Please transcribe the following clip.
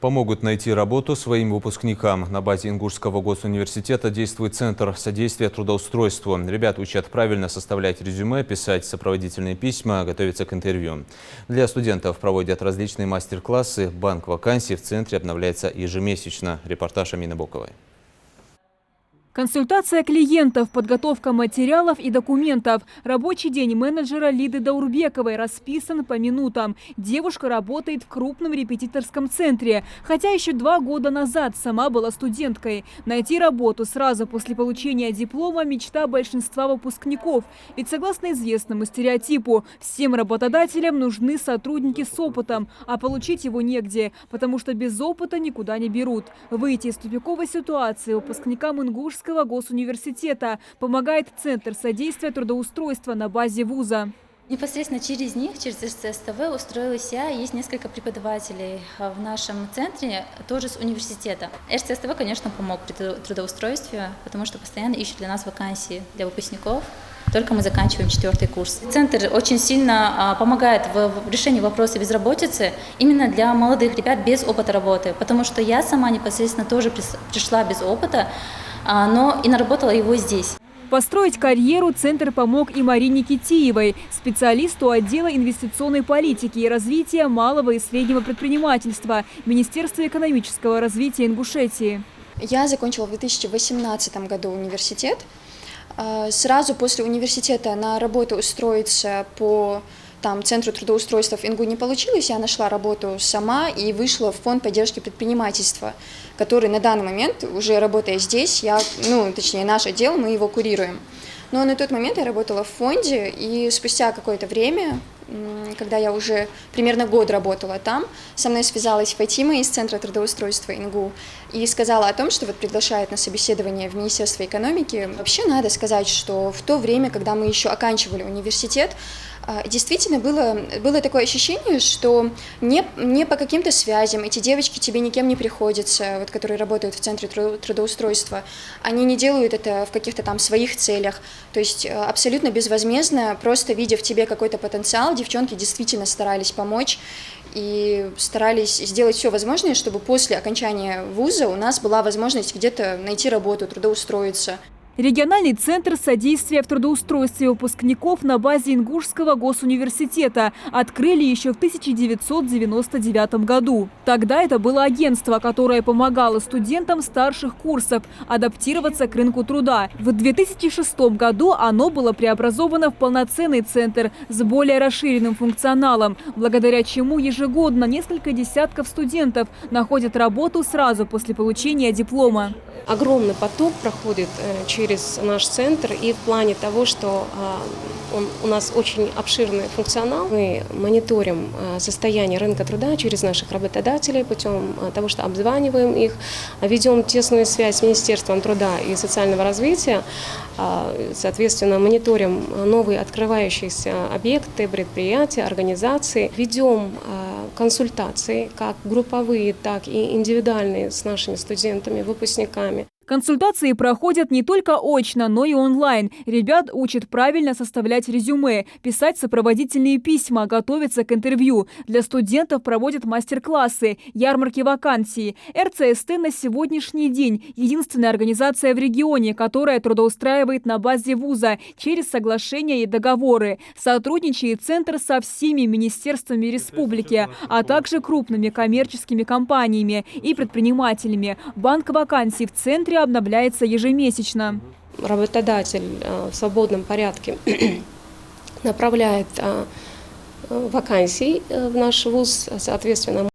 Помогут найти работу своим выпускникам. На базе Ингушского госуниверситета действует Центр содействия трудоустройству. Ребят учат правильно составлять резюме, писать сопроводительные письма, готовиться к интервью. Для студентов проводят различные мастер-классы. Банк вакансий в центре обновляется ежемесячно. Репортаж Амины Боковой. Консультация клиентов, подготовка материалов и документов. Рабочий день менеджера Лиды Даурбековой расписан по минутам. Девушка работает в крупном репетиторском центре. Хотя еще 2 года назад сама была студенткой. Найти работу сразу после получения диплома – мечта большинства выпускников. Ведь согласно известному стереотипу, всем работодателям нужны сотрудники с опытом. А получить его негде, потому что без опыта никуда не берут. Выйти из тупиковой ситуации выпускникам Ингушского госуниверситета помогает Центр содействия трудоустройства на базе вуза. Непосредственно через них, через РЦСТВ устроилась я. Есть несколько преподавателей в нашем центре, тоже с университета. РЦСТВ, конечно, помог при трудоустройстве, потому что постоянно ищут для нас вакансии для выпускников. Только мы заканчиваем 4-й курс. Центр очень сильно помогает в решении вопроса безработицы именно для молодых ребят без опыта работы, потому что я сама непосредственно тоже пришла без опыта, но и наработала его здесь. Построить карьеру Центр помог и Марине Китиевой, специалисту отдела инвестиционной политики и развития малого и среднего предпринимательства Министерства экономического развития Ингушетии. Я закончила в 2018 году университет. Сразу после университета на работу устроиться по Центру трудоустройства в Ингу не получилось. Я нашла работу сама и вышла в фонд поддержки предпринимательства, который на данный момент, уже работая здесь, наш отдел, мы его курируем. Но на тот момент я работала в фонде, и спустя какое-то время, когда я уже примерно год работала там, со мной связалась Фатима из Центра трудоустройства Ингу и сказала о том, что приглашает на собеседование в Министерство экономики. Вообще надо сказать, что в то время, когда мы еще оканчивали университет, действительно было такое ощущение, что не по каким-то связям эти девочки тебе никем не приходятся, которые работают в Центре трудоустройства. Они не делают это в каких-то своих целях. То есть абсолютно безвозмездно, просто видя в тебе какой-то потенциал, девчонки действительно старались помочь и старались сделать все возможное, чтобы после окончания вуза у нас была возможность где-то найти работу, трудоустроиться. Региональный центр содействия в трудоустройстве выпускников на базе Ингушского госуниверситета открыли еще в 1999 году. Тогда это было агентство, которое помогало студентам старших курсов адаптироваться к рынку труда. В 2006 году оно было преобразовано в полноценный центр с более расширенным функционалом, благодаря чему ежегодно несколько десятков студентов находят работу сразу после получения диплома. Огромный поток проходит через наш центр, и в плане того, что у нас очень обширный функционал. Мы мониторим состояние рынка труда через наших работодателей путем того, что обзваниваем их, ведем тесную связь с Министерством труда и социального развития, соответственно, мониторим новые открывающиеся объекты, предприятия, организации, ведем консультации, как групповые, так и индивидуальные с нашими студентами, выпускниками. Консультации проходят не только очно, но и онлайн. Ребят учат правильно составлять резюме, писать сопроводительные письма, готовиться к интервью. Для студентов проводят мастер-классы, ярмарки вакансий. РЦСТ на сегодняшний день единственная организация в регионе, которая трудоустраивает на базе вуза через соглашения и договоры. Сотрудничает Центр со всеми министерствами республики, а также крупными коммерческими компаниями и предпринимателями. Банк вакансий в Центре обновляется ежемесячно. Работодатель в свободном порядке направляет вакансии в наш вуз, соответственно,